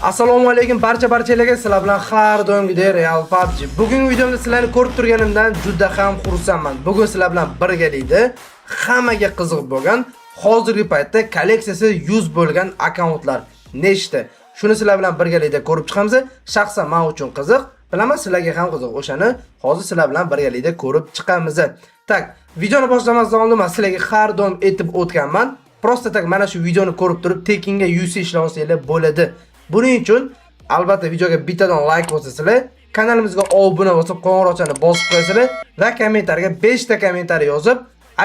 Assalomu alaykum barchalarga, sizlar bilan har doimgidek Real PUBG. Bugungi videomda sizlarni ko'rib turganimdan juda ham xursandman. Bugun sizlar bilan birgalikda hammaga qiziq bo'lgan, hozirgi paytda kolleksiyasi 100 bo'lgan akkauntlar nechta? Shuni sizlar bilan birgalikda ko'rib chiqamiz. Shaxsan men uchun qiziq, bilaman sizlarga ham qiziq. O'shani hozir sizlar bilan birgalikda ko'rib chiqamiz. Tak, videoni boshlamasdan oldin men sizlarga har doim aytib o'tganman. Prosta tak mana shu videoni ko'rib turib tekinga UC ishlasanglar bo'ladi. Buning uchun albatta videoga bittadan like bosasizlar, kanalimizga obuna bo'lib, qo'ng'iroqchani bosib qo'yasizlar va kommentariyaga 5 ta kommentariy yozib,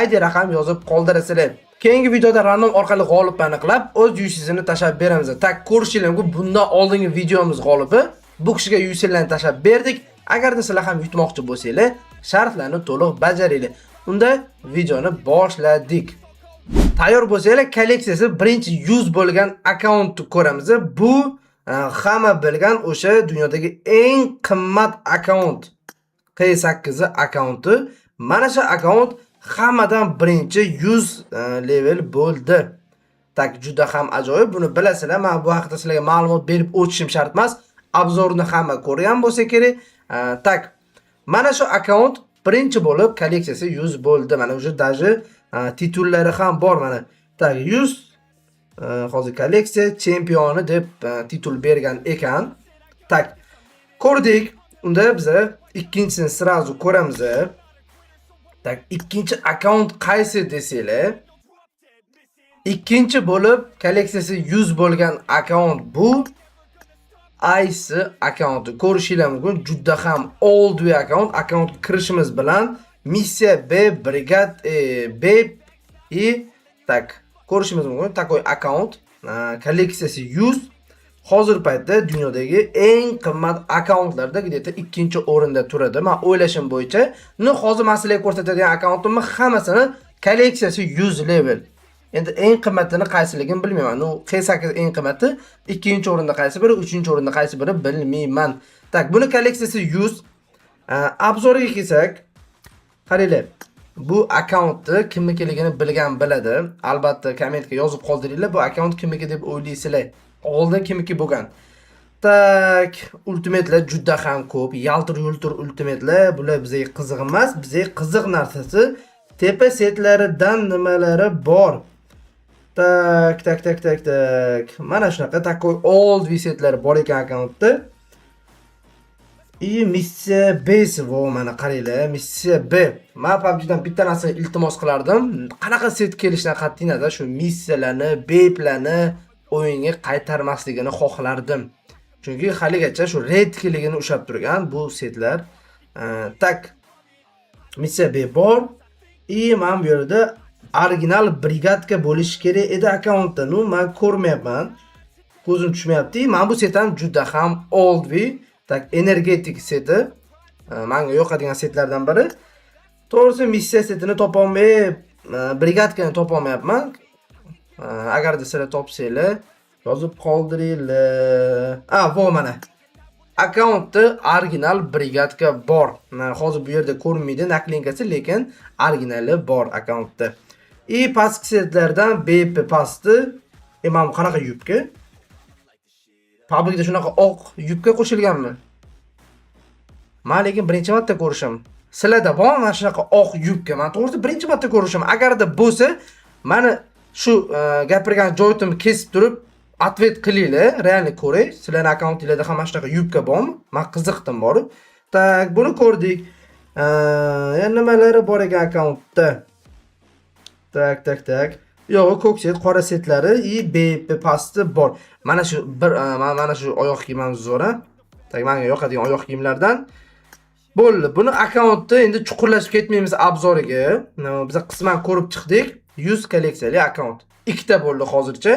ID raqam yozib qoldirasizlar. Keyingi videoda random orqali g'olibni aniqlab, o'z UC'sini tashab beramiz. Tak ko'rishinglar mumkin, bundan oldingi videomiz g'olibi bu kishiga UC'larni tashab berdik. Agarda sizlar ham yutmoqchi bo'lsanglar, shartlarni to'liq bajaringlar. Unda videoni boshladik. Tayyor bo'lsanglar, kolleksiyasi birinchi 100 bo'lgan akkauntni ko'ramiz. Bu hamma bilgan o'sha dunyodagi eng qimmat akkaunt P8 akkaunti. Mana shu akkaunt hammadan birinchi 100 level bo'ldi. Tak juda ham ajoyib. Buni bilasizlar. Men bu haqida sizlarga ma'lumot berib o'tishim shart emas. Obzorni hamma ko'rgan bo'lsa kerak. Tak mana shu akkaunt birinchi bo'lib kolleksiyasi 100 bo'ldi. Mana o'sha даже titullari ham bor mana. Tak 100 hozir kolleksiya chempioni deb titul bergan ekan. Tak ko'rdik. Unda biz ikkinchisini sirazu ko'ramiz. Tak ikkinchi akkaunt qaysi desanglar, ikkinchi bo'lib kolleksiyasi 100 bo'lgan akkaunt bu Ice akkaunti. Ko'rishinglar mumkin, juda ham old akkaunt. Akkaunt kirishimiz bilan missiya B brigad B и tak ko'rishimiz mumkin. Takoy akkaunt kolleksiyasi 100 hozir paytda dunyodagi eng qimmat akkauntlarda где-то ikkinchi o'rinda turadi. Men o'ylashim bo'yicha, hozir men sizlarga ko'rsatadigan akkauntimni hammasini kolleksiyasi 100 level. Endi eng qimmatini qaysiligini bilmayman. P8 eng qimmati, ikkinchi o'rinda qaysi biri, uchinchi o'rinda qaysi biri bilmayman. Tak, buni kolleksiyasi 100. Obzorga kelsak, qaranglar. Bu akkauntni kimnikiligini bilgan biladi. Albatta kommentga yozib qoldiringlar, bu akkaunt kimniki deb o'ylaysizlar. Oldin kimniki bo'lgan. Tak, ultimatelar juda ham ko'p. Yaltir-yultir ultimatelar, bular bizga qiziq emas. Bizga qiziq narsasi tepa setlaridan nimalari bor. Tak. Mana shunaqa takoy old setlari bor ekan akkauntda. Missiya B vo mana qaranglar, missiya B. Men PUBGdan bitta narsa iltimos qilardim. Qanaqa set kelishidan qat'iy nazar shu missiyalarni, B-larni o'yinga qaytarmasligini xohlardim. Chunki haligacha shu redkiligini ushlab turgan bu setlar. Tak. Missiya B bor. Men bu yerda original brigadga bo'lish kerak edi akkauntda. Men ko'rmayapman. Ko'zim tushmayapti. Men bu setdan juda ham old tak energetik seti. Menga yoqadigan setlardan biri. To'g'risi missiya setini topa olmay, brigadkani topa olmayapman. Agarda sizlar topsanglar, yozib qoldiringlar. Bu mana. Akkauntda original brigadka bor. Hozir bu yerda ko'rinmaydi naklinkasi, lekin originali bor akkauntda. Pastki setlardan BP pasti. Men qanaqa yubka? PUBGda shunaqa oq yubka qo'shilganmi? Men lekin birinchi marta ko'rishim. Sizlarda bormi mana shunaqa oq yubka? Men to'g'risi birinchi marta ko'rishim. Agarda bo'lsa, meni shu gapirgan joyimni kesib turib, atvet qilinglar, realni ko'ray. Sizlarning akkauntingizda ham mana shunaqa yubka bormi? Men qiziqdim borib. Tak, buni ko'rdik. Yana nimalari bor ekan akkauntda? Tak. Yo'q, ko'k set, qora setlari BP pasti bor. Mana shu mana shu oyoq kiyimimiz zo'r. Tak, menga yoqadigan oyoq kiyimlardan. Bo'ldi. Buni akkauntni endi chuqurlashib ketmaymiz obzoriga. Biz qisman ko'rib chiqdik. 100 kolleksiyali akkaunt. Ikkita bo'ldi hozircha.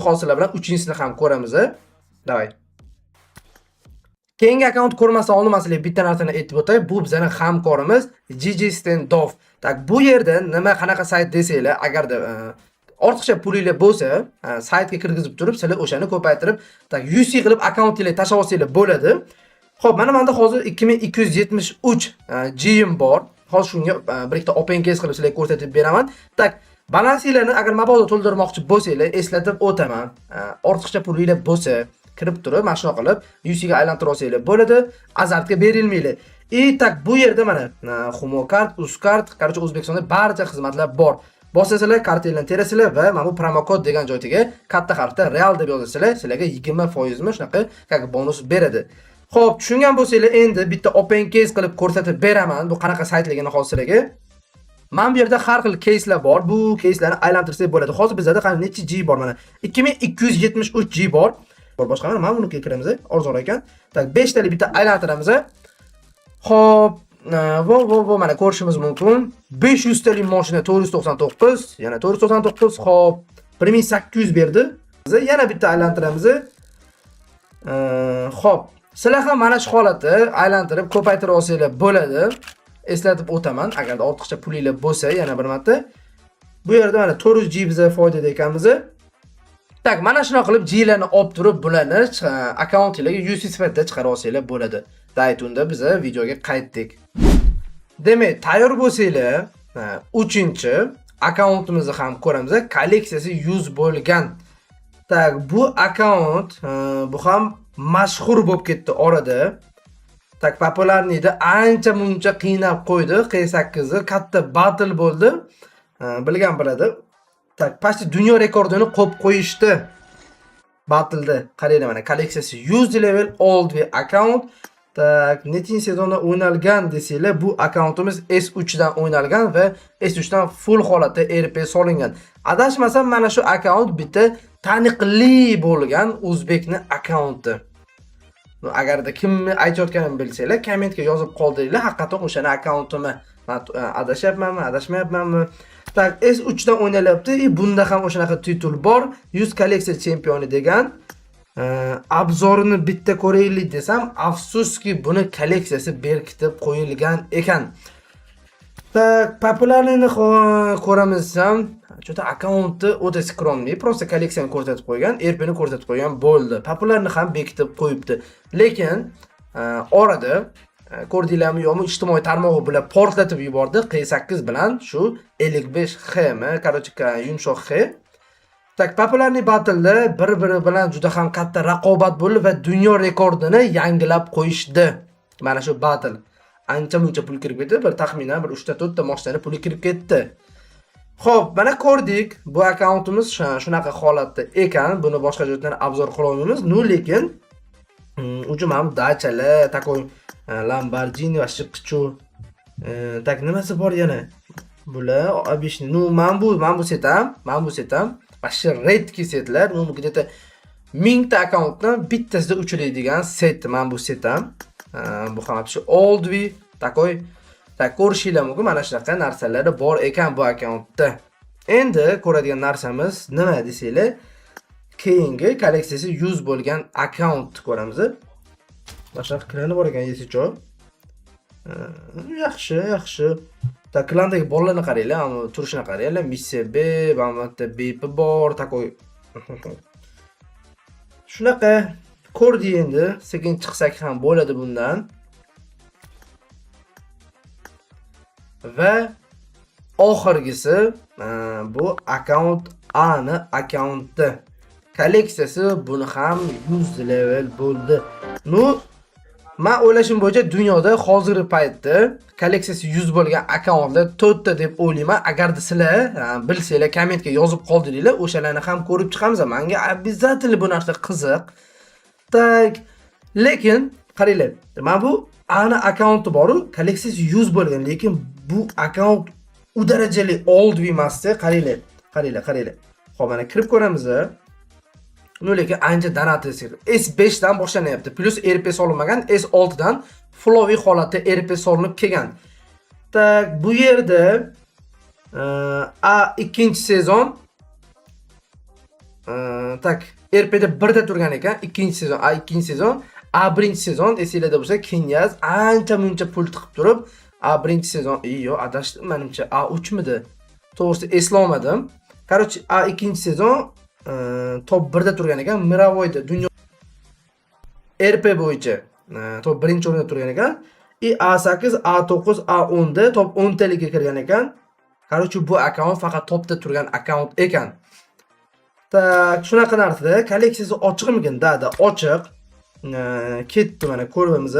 Hozirlar bilan uchinchisini ham ko'ramiz. Davay. Keyingi akkaunt ko'rmasdan oldin sizlarga bitta narsani aytib o'tay. Bu bizning hamkorimiz GG Standoff. Tak, bu yerda nima qanaqa sayt desanglar, agarda ortiqcha pulingiz bo'lsa, saytga kirgizib turib, sizlar o'shani ko'paytirib, tak UC qilib akkauntingizni tashab olsanglar bo'ladi. Xo'p, mana menda hozir 2273 G'im bor. Hozir shunga bir ikkita open case qilib sizlarga ko'rsatib beraman. Tak, balansinglarni agar mabodo to'ldirmoqchi bo'lsanglar, eslatib o'taman. Ortiqcha pulingiz bo'lsa, kirib turib, mana shunaqa qilib UC ga aylantirib olsanglar bo'ladi. Azartga berilmaydi. Tak bu yerda mana Humokart, Uzkart, qarshi O'zbekistonda barcha xizmatlar bor. Bosasizlar, kartelni terasizlar va mana bu promokod degan joyga katta harfda real deb yozasizlar, sizlarga 20% mi shunaqa как bonus beradi. Xo'p, tushungan bo'lsanglar, endi bitta open case qilib ko'rsatib beraman. Bu qanaqa saytligini hozir sizlarga. Mana bu yerda har xil case'lar bor. Bu case'larni aylantirsak bo'ladi. Hozir bizda qani necha G bor mana? 2273 G bor. Boshqa mana buni kiramiz. Arzon ekan. Tak 5 talik bitta aylantiramiz. Xo'p, mana ko'rishimiz mumkin. 500 talik mashina 499, yana 499. Xo'p, 1800 berdi. Biz yana bitta aylantiramiz. Xo'p, sizlar ham mana shu holatda aylantirib ko'paytirib olsanglar bo'ladi. Eslatib o'taman, agarda ortiqcha pulinglar bo'lsa, yana bir marta. Bu yerda mana 400 G bizga foydada ekanmiz. Tak, mana shuna qilib G larni olib turib, bularni akkauntingizga UC sifatida chiqarib olsanglar bo'ladi. Daytunda biz videoga qaytdik. Demak, tayyor bo'lsanglar, 3-chi akkauntimizni ham ko'ramiz. Kolleksiyasi 100 bo'lgan. Tak, bu akkaunt bu ham mashhur bo'lib ketdi orada. Tak, popularniydi, ancha muncha qiynab qo'ydi. Q8 katta battle bo'ldi. Bilgan biladi. Tak, pasti dunyo rekordini qo'yib qo'yishdi. Battleda. Qaranglar mana, kolleksiyasi 100 level old account. Tak, netinchi sezonda o'ynalgan desanglar, bu akkauntimiz S3 dan o'ynalgan va S3 dan full holatda RP solingan. Adashmasam, mana shu akkaunt bitta taniqli bo'lgan o'zbekning akkaunti. Agarda kimni aytayotganimni bilsanglar, kommentga yozib qoldiringlar. Haqiqatan o'shani akkauntimi. Men adashyapmanmi, adashmayapmanmi? Tak, S3 dan o'ynalyapti. Bunda ham o'shanaqa titul bor. 100 kolleksiya chempioni degan. Obzorini bitta ko'raylik desam, afsuski buni kolleksiyasi berkitib qo'yilgan ekan. Так, popularligini ko'ramiz ham. Chota akkaunti o'ta skromli, просто kolleksiyani ko'rsatib qo'ygan, RPni ko'rsatib qo'ygan bo'ldi. Popularni ham bekitib qo'yibdi. Lekin orada ko'rdinglarmi yo'qmi, ijtimoiy tarmog'i bilan portlatib yubordi Q8 bilan shu 55H mi, qarochika yumshoq H. Tak, popularni battleda bir-biri bilan juda ham katta raqobat bo'ldi va dunyo rekordini yangilab qo'yishdi. Mana shu battle ancha muncha pul kirib ketdi, bir taxminan bir 3-4 ta mashina puli kirib ketdi. Xo'p, mana ko'rdik, bu akkauntimiz shunaqa holatda ekan. Buni boshqa joydan obzor qila olmaymiz. Lekin ujum ham dachalar, takoy Lamborghini va shiqchu. Tak, nimasi bor yana? Bular obishni. Men bu setam. Başka redki setler. Где-то 1000 ta akkauntdan bittasida uchraydigan set. Men bu setam. Bu ham shu oldvi takoy ko'rishinglar mumkin. Mana shunaqa narsalar bor ekan bu akkauntda. Endi ko'radigan narsamiz nima desanglar, keyingi kolleksiyasi 100 bo'lgan akkaunt ko'ramiz. Boshqa fikrlar bor ekan, yesicho. Yaxshi. Ta klandagi bolalarni qaranglar, ammo turishini qaranglar. Missiya B, bamata B bor, takoy. Shunaqa ko'rdik endi. Sekin chiqsak ham bo'ladi bundan. Va oxirgisi bu akkaunt A ni akkaunti. Kolleksiyasi buni ham 100 level bo'ldi. Men o'ylashim bo'yicha dunyoda hozirgi paytda kolleksiyasi 100 bo'lgan akkauntlar 4 ta deb o'ylayman. Agarda sizlar bilsanglar, kommentga yozib qoldiringlar, o'shalarni ham ko'rib chiqamiz. Menga обязательно bu narsa qiziq. Tak, lekin qaranglar, men bu ana akkaunti bor, kolleksiyasi 100 bo'lgan, lekin bu akkaunt u darajali old emasdi. Qaranglar. Xo'p, mana kirib ko'ramiz. Lekin ancha donatisi S5 dan boshlanyapti. Plus RP solinmagan, S6 dan flowy holatda RP solinib kelgan. Tak, bu yerda A ikkinchi sezon tak, RPda 1 da turgan ekan, ikkinchi sezon, A ikkinchi sezon, A birinchi sezon esinglarda bo'lsa, Kenyaz ancha muncha pul tiqib turib, A birinchi sezon, adashdim menimcha, A3 midi? To'g'risi eslolmadim. Qarochi A ikkinchi sezon top 1 da turgan ekan, Miravoyda dunyo RP bo'yicha top 1-chi o'rinda turgan ekan. A8, A9, A10 da top 10 talikka kirgan ekan. Qarochi bu akkaunt faqat topda turgan akkaunt ekan. Tak, shunaqa narsa. Kolleksiyasi ochiqmikin? Da, ochiq. Ketdi mana ko'ramiz.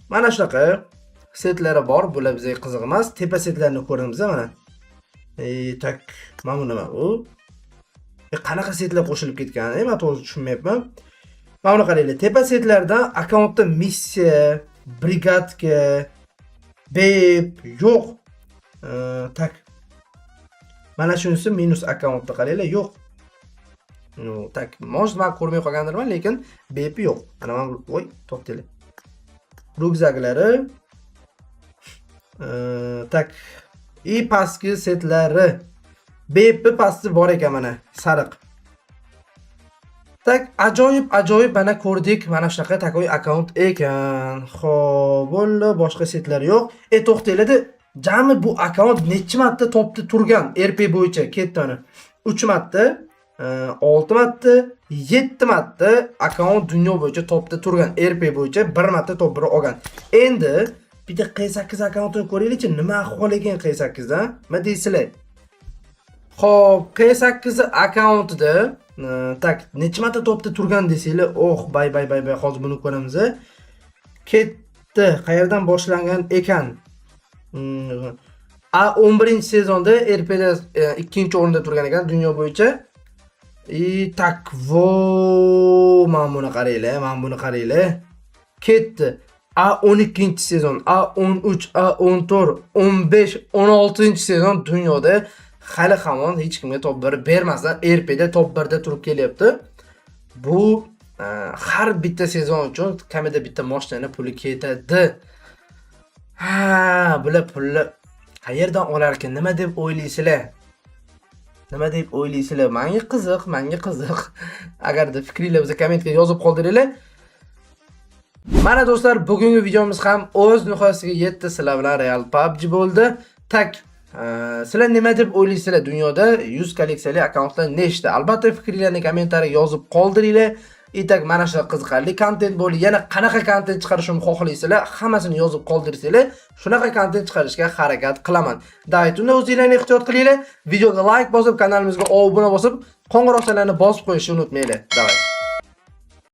Mana shunaqa setlari bor. Bular bizga qiziq emas. Tepa setlarini ko'ramiz mana. Tak, mana bu nima bu? Qanaqa setlar qo'shilib ketgan? Men to'g'ri tushunmayapman. Mana buni qaranglar. Tepa setlardan akkauntda missiya, brigadka, bep yo'q. Tak. Mana shunisi minus akkauntda qaranglar, yo'q. Tak, может, men ko'rmay qolgandirman, lekin bep yo'q. Mana men voy, to'xtaylik. Rugzaklari. Tak. Pastki setlari. Bep pasti bor ekan mana, sariq. Tak, ajoyib mana ko'rdik. Mana shunaqa takoy akkaunt ekan. Xo'p, bo'ldi, boshqa setlar yo'q. To'xtaylik. Jami bu akkaunt necha marta topda turgan RP bo'yicha ketdi mana. 3 marta, 6 marta, 7 marta akkaunt dunyo bo'yicha topda turgan RP bo'yicha 1 marta top 1 olgan. Endi bitta Q8 akkauntini ko'raylik-chi, nima ahvol ekan Q8 da? Nima deysizlar? Xo'p, Q8 akkauntida tak necha marta topda turgan desanglar, bay, hozir buni ko'ramiz. Ketdi, qayerdan boshlangan ekan? 11-sezonda RPda 2-o'rinda turgan ekan dunyo bo'yicha. Tak, mana buni qaranglar, Ketdi. 12-sezon, 13, 14, 15, 16-sezon dunyoda hali hamon hech kimga top 1 bermasdan RPda top 1da turib kelyapti. Bu har bitta sezon uchun kamida bitta mashinani puli ketadi. Bular pulni qayerdan olar ekan? Nima deb o'ylaysizlar? Menga qiziq. Agarda fikringizni kommentga yozib qoldiringlar. Mana do'stlar, bugungi videomiz ham o'z nihoyasiga yetdi. Sizlar bilan Real PUBG bo'ldi. Tak, sizlar nima deb o'ylaysizlar? Dunyoda 100 kolleksiyali akkauntlar nechta? Albatta fikringizni kommentariyaga yozib qoldiringlar. Tak, mana shu qiziqarli kontent bo'ldi. Yana qanaqa kontent chiqarishimni xohlaysizlar? Hammasini yozib qoldirsanglar, shunaqa kontent chiqarishga harakat qilaman. Daytunda o'zingizlarni ehtiyot qilinglar. Videoga like bosib, kanalimizga obuna bosib, qo'ng'iroqchalarni bosib qo'yishni unutmanglar. Davay.